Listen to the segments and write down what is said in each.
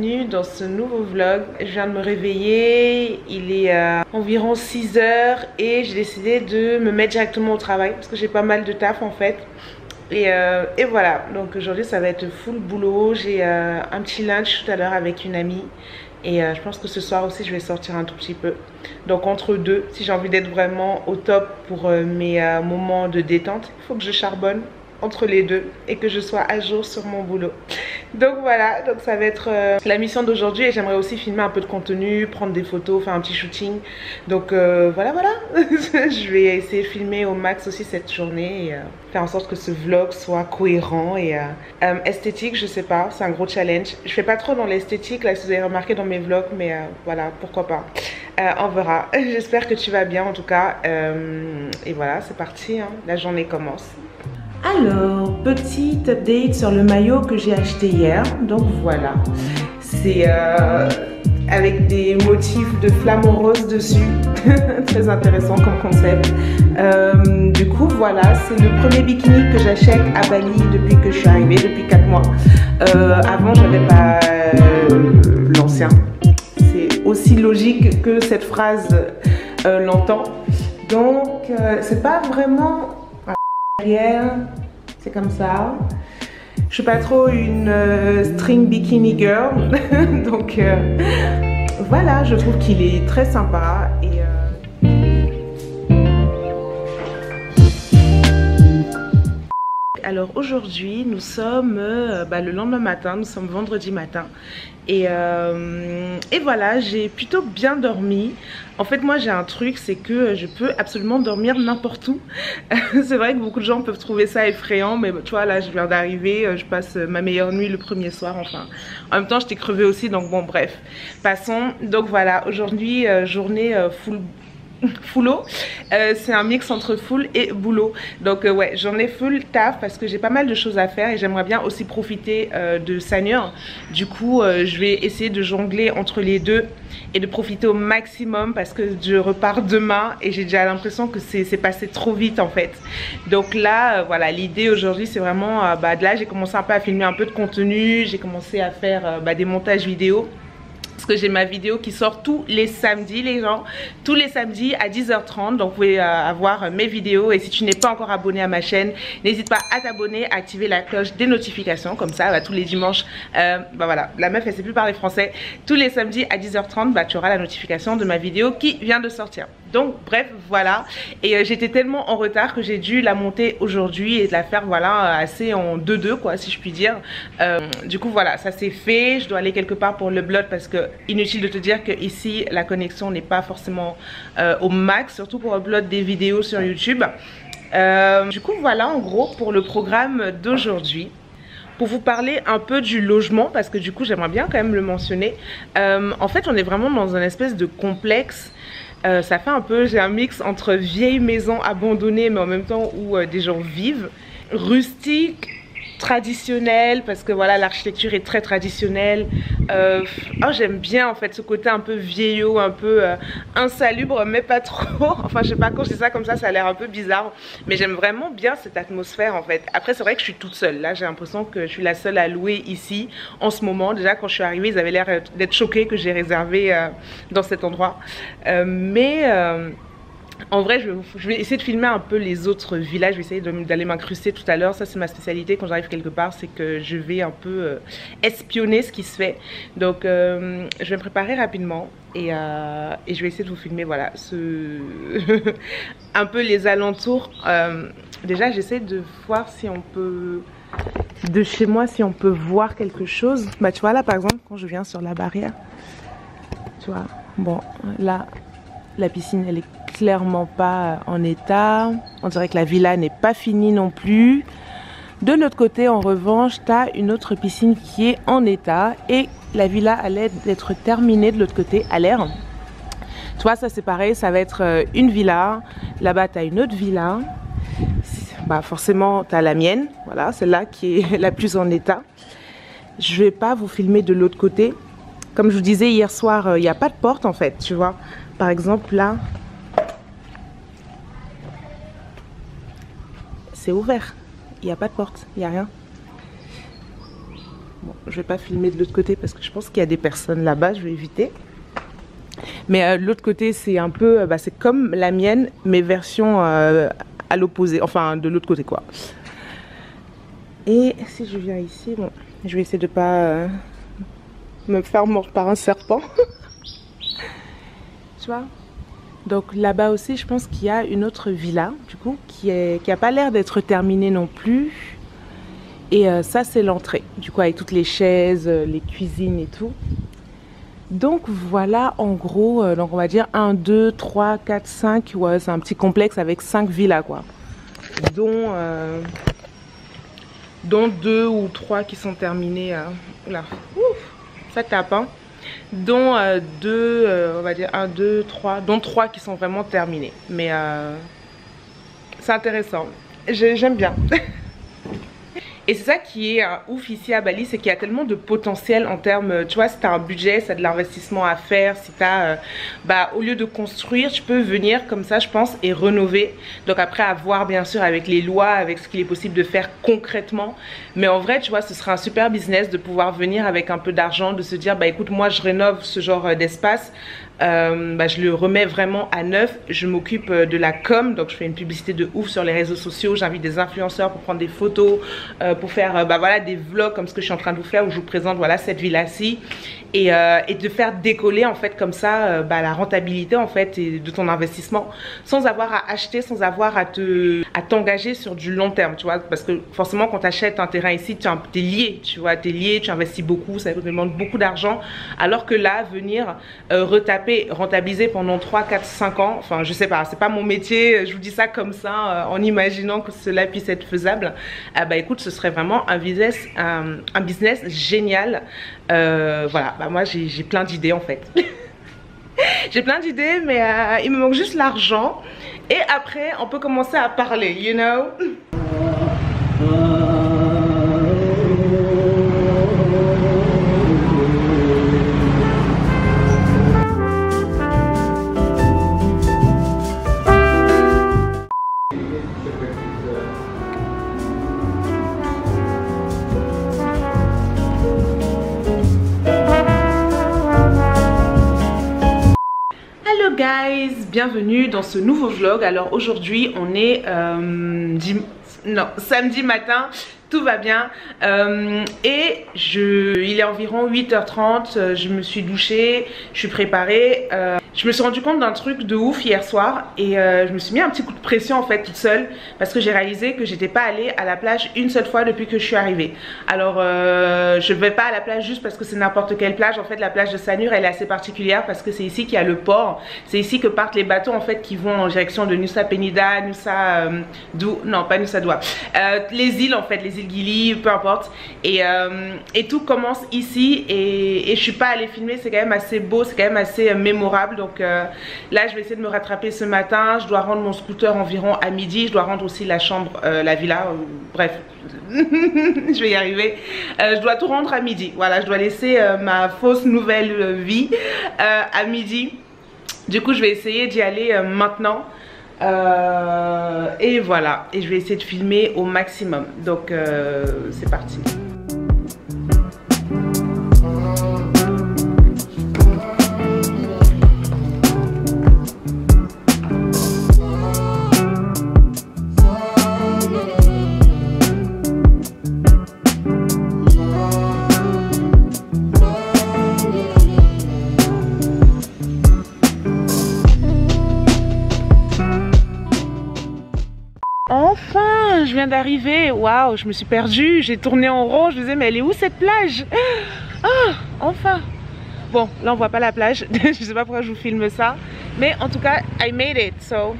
bienvenue dans ce nouveau vlog. Je viens de me réveiller, il est environ 6 h et j'ai décidé de me mettre directement au travail parce que j'ai pas mal de taf en fait. Et voilà, donc aujourd'hui ça va être full boulot. J'ai un petit lunch tout à l'heure avec une amie et je pense que ce soir aussi je vais sortir un tout petit peu. Donc entre deux, si j'ai envie d'être vraiment au top pour mes moments de détente, il faut que je charbonne entre les deux et que je sois à jour sur mon boulot. Donc voilà, donc ça va être la mission d'aujourd'hui et j'aimerais aussi filmer un peu de contenu, prendre des photos, faire un petit shooting. Donc voilà. Je vais essayer de filmer au max aussi cette journée et faire en sorte que ce vlog soit cohérent et esthétique, je sais pas, c'est un gros challenge. Je fais pas trop dans l'esthétique là si vous avez remarqué dans mes vlogs, mais voilà, pourquoi pas. On verra. J'espère que tu vas bien en tout cas. Et voilà, c'est parti, hein. La journée commence. Alors, petite update sur le maillot que j'ai acheté hier. Donc voilà, c'est avec des motifs de flamant rose dessus. Très intéressant comme concept. Du coup, voilà, c'est le premier bikini que j'achète à Bali depuis que je suis arrivée, depuis 4 mois. Avant, j'avais pas l'ancien. C'est aussi logique que cette phrase l'entend. Donc, c'est pas vraiment... C'est comme ça. Je suis pas trop une string bikini girl. Donc voilà, je trouve qu'il est très sympa et alors aujourd'hui nous sommes le lendemain matin, nous sommes vendredi matin et voilà, j'ai plutôt bien dormi. En fait moi j'ai un truc, c'est que je peux absolument dormir n'importe où. C'est vrai que beaucoup de gens peuvent trouver ça effrayant, mais tu vois là je viens d'arriver, je passe ma meilleure nuit le premier soir, enfin en même temps j'étais crevée aussi, donc bon bref, passons. Donc voilà, aujourd'hui journée fullo, c'est un mix entre full et boulot. Donc ouais, j'en ai full taf parce que j'ai pas mal de choses à faire et j'aimerais bien aussi profiter de Sanyur. Du coup je vais essayer de jongler entre les deux et de profiter au maximum parce que je repars demain et j'ai déjà l'impression que c'est passé trop vite en fait. Donc là voilà, l'idée aujourd'hui c'est vraiment de là j'ai commencé un peu à filmer un peu de contenu, j'ai commencé à faire des montages vidéo. Parce que j'ai ma vidéo qui sort tous les samedis les gens, tous les samedis à 10 h 30. Donc vous pouvez avoir mes vidéos et si tu n'es pas encore abonné à ma chaîne, n'hésite pas à t'abonner, à activer la cloche des notifications. Comme ça tous les dimanches, voilà, la meuf elle sait plus parler français. Tous les samedis à 10 h 30 tu auras la notification de ma vidéo qui vient de sortir. Donc bref voilà, et j'étais tellement en retard que j'ai dû la monter aujourd'hui et de la faire voilà assez en 2-2 quoi si je puis dire. Du coup voilà, ça c'est fait. Je dois aller quelque part pour l'upload parce que inutile de te dire que ici la connexion n'est pas forcément au max, surtout pour upload des vidéos sur YouTube. Du coup voilà en gros pour le programme d'aujourd'hui. Pour vous parler un peu du logement, parce que du coup j'aimerais bien quand même le mentionner. En fait on est vraiment dans un espèce de complexe. Ça fait un peu, j'ai un mix entre vieille maison abandonnée mais en même temps où des gens vivent, rustique, traditionnel, parce que voilà l'architecture est très traditionnelle. J'aime bien en fait ce côté un peu vieillot, un peu insalubre mais pas trop. Enfin je sais pas, quand je dis ça comme ça a l'air un peu bizarre, mais j'aime vraiment bien cette atmosphère en fait. Après c'est vrai que je suis toute seule, là j'ai l'impression que je suis la seule à louer ici en ce moment. Déjà quand je suis arrivée ils avaient l'air d'être choqués que j'ai réservé dans cet endroit, en vrai, je vais essayer de filmer un peu les autres villages. Je vais essayer d'aller m'incruster tout à l'heure. Ça, c'est ma spécialité quand j'arrive quelque part. C'est que je vais un peu espionner ce qui se fait. Donc, je vais me préparer rapidement. Et je vais essayer de vous filmer, voilà, un peu les alentours. Déjà, j'essaie de voir si on peut... De chez moi, si on peut voir quelque chose. Tu vois, là, par exemple, quand je viens sur la barrière. Tu vois, bon, là, la piscine, elle est clairement pas en état. On dirait que la villa n'est pas finie non plus. De l'autre côté en revanche tu as une autre piscine qui est en état et la villa a l'air d'être terminée de l'autre côté à l'air. Tu vois ça c'est pareil, ça va être une villa. Là-bas tu as une autre villa. Forcément tu as la mienne, voilà, celle-là qui est la plus en état. Je vais pas vous filmer de l'autre côté. Comme je vous disais hier soir, il n'y a pas de porte en fait, tu vois. Par exemple là, c'est ouvert, il n'y a pas de porte, il n'y a rien. Bon, je vais pas filmer de l'autre côté parce que je pense qu'il y a des personnes là-bas, je vais éviter. Mais de l'autre côté, c'est un peu, c'est comme la mienne, mais version à l'opposé, enfin de l'autre côté quoi. Et si je viens ici, bon, je vais essayer de pas me faire mordre par un serpent. Tu vois? Donc là-bas aussi, je pense qu'il y a une autre villa, du coup, qui a pas l'air d'être terminée non plus. Et ça, c'est l'entrée, du coup, avec toutes les chaises, les cuisines et tout. Donc voilà, en gros, donc on va dire 1, 2, 3, 4, 5. Ouais, c'est un petit complexe avec 5 villas, quoi. Dont 2 ou 3 qui sont terminées. Oula, ouf, ça tape, hein. Dont 2, on va dire 1, 2, 3, dont 3 qui sont vraiment terminées. Mais c'est intéressant. J'aime bien. Et c'est ça qui est ouf ici à Bali, c'est qu'il y a tellement de potentiel en termes, tu vois, si tu as un budget, si tu as de l'investissement à faire, si tu as, au lieu de construire, tu peux venir comme ça, je pense, et rénover. Donc après, à voir bien sûr avec les lois, avec ce qu'il est possible de faire concrètement. Mais en vrai, tu vois, ce serait un super business de pouvoir venir avec un peu d'argent, de se dire, bah écoute, moi je rénove ce genre d'espace. Je le remets vraiment à neuf. Je m'occupe de la com, donc je fais une publicité de ouf sur les réseaux sociaux. J'invite des influenceurs pour prendre des photos, pour faire voilà, des vlogs comme ce que je suis en train de vous faire, où je vous présente voilà, cette villa-ci. Et de faire décoller en fait comme ça la rentabilité en fait de ton investissement, sans avoir à acheter, sans avoir à t'engager sur du long terme, tu vois, parce que forcément quand tu achètes un terrain ici, tu es lié, tu vois, tu es lié, tu investis beaucoup, ça te demande beaucoup d'argent, alors que là, venir retaper, rentabiliser pendant 3, 4, 5 ans, enfin je sais pas, c'est pas mon métier, je vous dis ça comme ça, en imaginant que cela puisse être faisable, écoute, ce serait vraiment un business génial. Voilà, moi j'ai plein d'idées en fait. J'ai plein d'idées, mais il me manque juste l'argent. Et après, on peut commencer à parler, you know. Hello guys, bienvenue dans ce nouveau vlog. Alors aujourd'hui on est samedi matin, tout va bien, et il est environ 8h30, je me suis douchée, je suis préparée. Je me suis rendu compte d'un truc de ouf hier soir et je me suis mis un petit coup de pression en fait toute seule, parce que j'ai réalisé que j'étais pas allée à la plage une seule fois depuis que je suis arrivée. Alors je vais pas à la plage juste parce que c'est n'importe quelle plage. En fait la plage de Sanur elle est assez particulière parce que c'est ici qu'il y a le port, c'est ici que partent les bateaux en fait qui vont en direction de Nusa Penida, Nusa non pas Nusa Dua, les îles en fait, les îles Gili, peu importe, et tout commence ici et je suis pas allée filmer. C'est quand même assez beau, c'est quand même assez mémorable. Donc là je vais essayer de me rattraper ce matin. Je dois rendre mon scooter environ à midi. Je dois rendre aussi la chambre, la villa, bref je vais y arriver. Je dois tout rendre à midi. Voilà, je dois laisser ma fausse nouvelle vie à midi. Du coup je vais essayer d'y aller maintenant. Et voilà, et je vais essayer de filmer au maximum. Donc c'est parti. Enfin, je viens d'arriver. Waouh, je me suis perdue, j'ai tourné en rond, je me disais mais elle est où cette plage? Ah, enfin. Bon, là on voit pas la plage, je sais pas pourquoi je vous filme ça, mais en tout cas, I made it, so.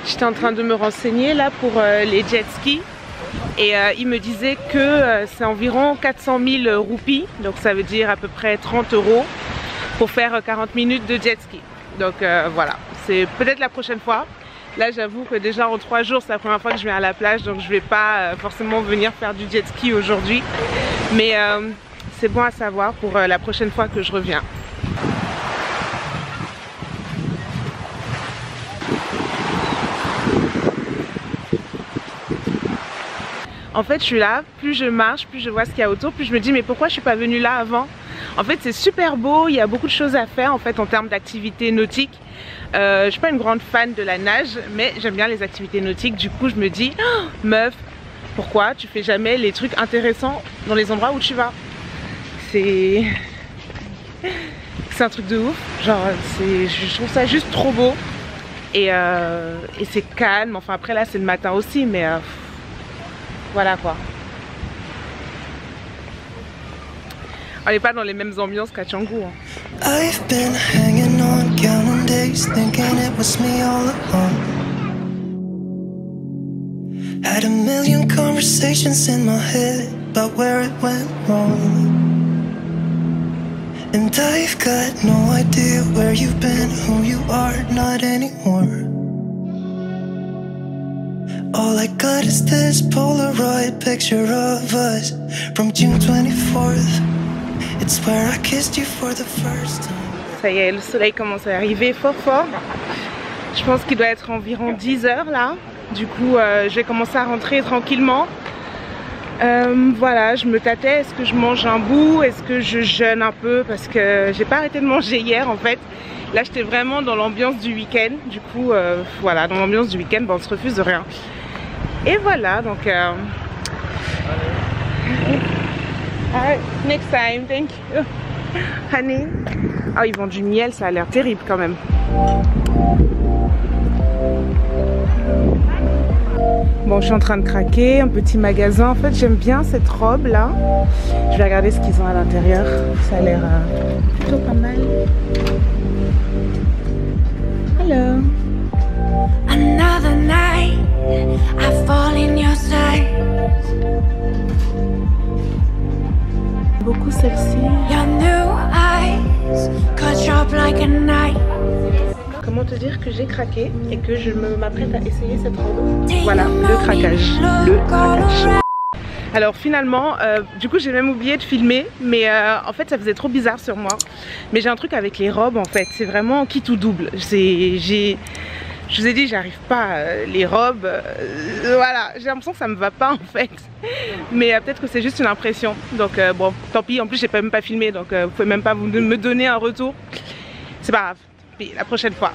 J'étais en train de me renseigner là pour les jet skis. Et il me disait que c'est environ 400 000 roupies, donc ça veut dire à peu près 30 € pour faire 40 minutes de jet ski. Donc voilà, c'est peut-être la prochaine fois. Là j'avoue que déjà en 3 jours c'est la première fois que je viens à la plage, donc je vais pas forcément venir faire du jet ski aujourd'hui. Mais c'est bon à savoir pour la prochaine fois que je reviens. En fait, je suis là, plus je marche, plus je vois ce qu'il y a autour, plus je me dis mais pourquoi je suis pas venue là avant? En fait, c'est super beau, il y a beaucoup de choses à faire en fait en termes d'activités nautiques. Je suis pas une grande fan de la nage, mais j'aime bien les activités nautiques. Du coup, je me dis, oh, meuf, pourquoi tu fais jamais les trucs intéressants dans les endroits où tu vas? C'est un truc de ouf. Genre, je trouve ça juste trop beau et c'est calme. Enfin après là, c'est le matin aussi, mais voilà quoi. On n'est pas dans les mêmes ambiances qu'à Canggu. Hein. I've been hanging on, counting days, thinking it was me all along. Had a million conversations in my head about where it went wrong. And I've got no idea where you've been, who you are, not anymore. All I got is this Polaroid picture of us from June 24th. It's where I kissed you for the first time. Ça y est, le soleil commence à arriver fort fort. Je pense qu'il doit être environ 10 h là. Du coup, je vais commencer à rentrer tranquillement. Voilà, je me tâtais. Est-ce que je mange un bout? Est-ce que je jeûne un peu? Parce que j'ai pas arrêté de manger hier en fait. Là, j'étais vraiment dans l'ambiance du week-end. Du coup, voilà, dans l'ambiance du week-end, on se refuse de rien. Et voilà, donc next time, thank you, honey. Oh, ils vendent du miel, ça a l'air terrible quand même. Bon, je suis en train de craquer, un petit magasin. En fait, j'aime bien cette robe là. Je vais regarder ce qu'ils ont à l'intérieur. Ça a l'air plutôt pas mal. Hello. Another night, I fall in your sight. Beaucoup celle-ci. Your new eyes cut sharp like a knife. Comment te dire que j'ai craqué et que je m'apprête à essayer cette robe. Voilà, le craquage. Le craquage. Alors finalement, du coup j'ai même oublié de filmer, mais en fait ça faisait trop bizarre sur moi. Mais j'ai un truc avec les robes en fait, c'est vraiment quitte ou double. Je vous ai dit, j'arrive pas, les robes, voilà, j'ai l'impression que ça me va pas en fait. Mais peut-être que c'est juste une impression, donc bon, tant pis, en plus j'ai même pas filmé, donc vous pouvez même pas me donner un retour. C'est pas grave, la prochaine fois.